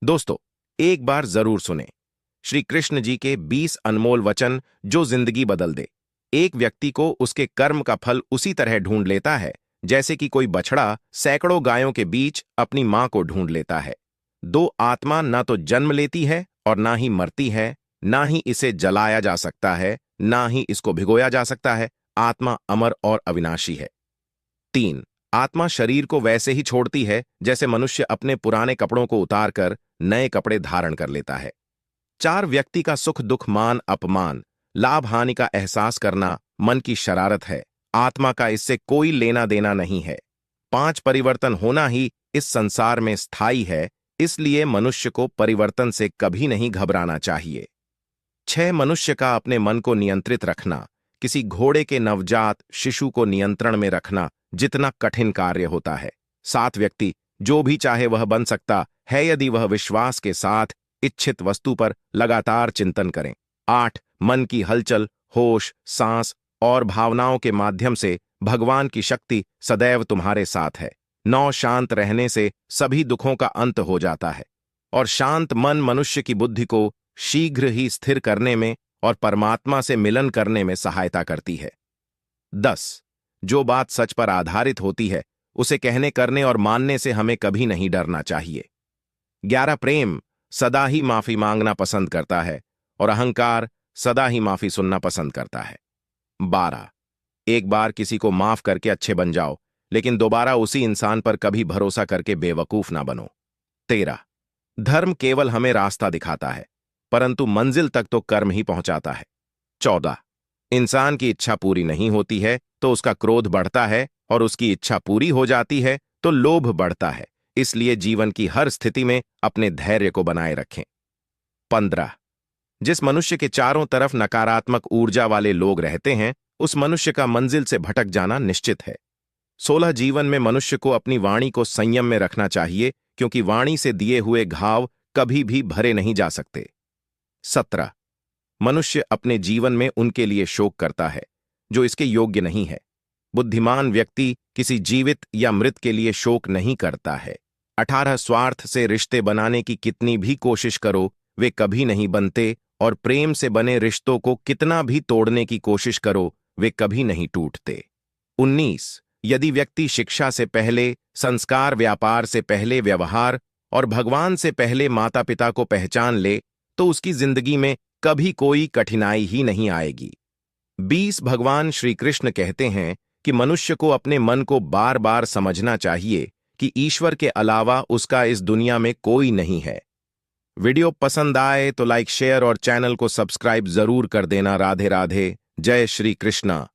दोस्तों, एक बार जरूर सुने श्री कृष्ण जी के 20 अनमोल वचन जो जिंदगी बदल दे। एक व्यक्ति को उसके कर्म का फल उसी तरह ढूंढ लेता है जैसे कि कोई बछड़ा सैकड़ों गायों के बीच अपनी मां को ढूंढ लेता है। दो आत्मा ना तो जन्म लेती है और ना ही मरती है, ना ही इसे जलाया जा सकता है, ना ही इसको भिगोया जा सकता है। आत्मा अमर और अविनाशी है। 3, आत्मा शरीर को वैसे ही छोड़ती है जैसे मनुष्य अपने पुराने कपड़ों को उतारकर नए कपड़े धारण कर लेता है। 4, व्यक्ति का सुख दुख मान अपमान लाभ हानि का एहसास करना मन की शरारत है। आत्मा का इससे कोई लेना देना नहीं है। 5, परिवर्तन होना ही इस संसार में स्थायी है, इसलिए मनुष्य को परिवर्तन से कभी नहीं घबराना चाहिए। 6, मनुष्य का अपने मन को नियंत्रित रखना किसी घोड़े के नवजात शिशु को नियंत्रण में रखना जितना कठिन कार्य होता है। 7, व्यक्ति जो भी चाहे वह बन सकता है यदि वह विश्वास के साथ इच्छित वस्तु पर लगातार चिंतन करें। 8, मन की हलचल होश सांस और भावनाओं के माध्यम से भगवान की शक्ति सदैव तुम्हारे साथ है। 9, शांत रहने से सभी दुखों का अंत हो जाता है और शांत मन मनुष्य की बुद्धि को शीघ्र ही स्थिर करने में और परमात्मा से मिलन करने में सहायता करती है। 10, जो बात सच पर आधारित होती है उसे कहने करने और मानने से हमें कभी नहीं डरना चाहिए। 11, प्रेम सदा ही माफी मांगना पसंद करता है और अहंकार सदा ही माफी सुनना पसंद करता है। 12, एक बार किसी को माफ करके अच्छे बन जाओ, लेकिन दोबारा उसी इंसान पर कभी भरोसा करके बेवकूफ ना बनो। 13, धर्म केवल हमें रास्ता दिखाता है, परंतु मंजिल तक तो कर्म ही पहुंचाता है। 14, इंसान की इच्छा पूरी नहीं होती है तो उसका क्रोध बढ़ता है और उसकी इच्छा पूरी हो जाती है तो लोभ बढ़ता है, इसलिए जीवन की हर स्थिति में अपने धैर्य को बनाए रखें। 15, जिस मनुष्य के चारों तरफ नकारात्मक ऊर्जा वाले लोग रहते हैं उस मनुष्य का मंजिल से भटक जाना निश्चित है। 16, जीवन में मनुष्य को अपनी वाणी को संयम में रखना चाहिए क्योंकि वाणी से दिए हुए घाव कभी भी भरे नहीं जा सकते। 17, मनुष्य अपने जीवन में उनके लिए शोक करता है जो इसके योग्य नहीं है। बुद्धिमान व्यक्ति किसी जीवित या मृत के लिए शोक नहीं करता है। 18, स्वार्थ से रिश्ते बनाने की कितनी भी कोशिश करो वे कभी नहीं बनते और प्रेम से बने रिश्तों को कितना भी तोड़ने की कोशिश करो वे कभी नहीं टूटते। 19, यदि व्यक्ति शिक्षा से पहले संस्कार व्यापार से पहले व्यवहार और भगवान से पहले माता पिता को पहचान ले तो उसकी जिंदगी में कभी कोई कठिनाई ही नहीं आएगी। 20, भगवान श्री कृष्ण कहते हैं कि मनुष्य को अपने मन को बार बार समझना चाहिए कि ईश्वर के अलावा उसका इस दुनिया में कोई नहीं है। वीडियो पसंद आए तो लाइक शेयर और चैनल को सब्सक्राइब जरूर कर देना। राधे राधे। जय श्री कृष्णा।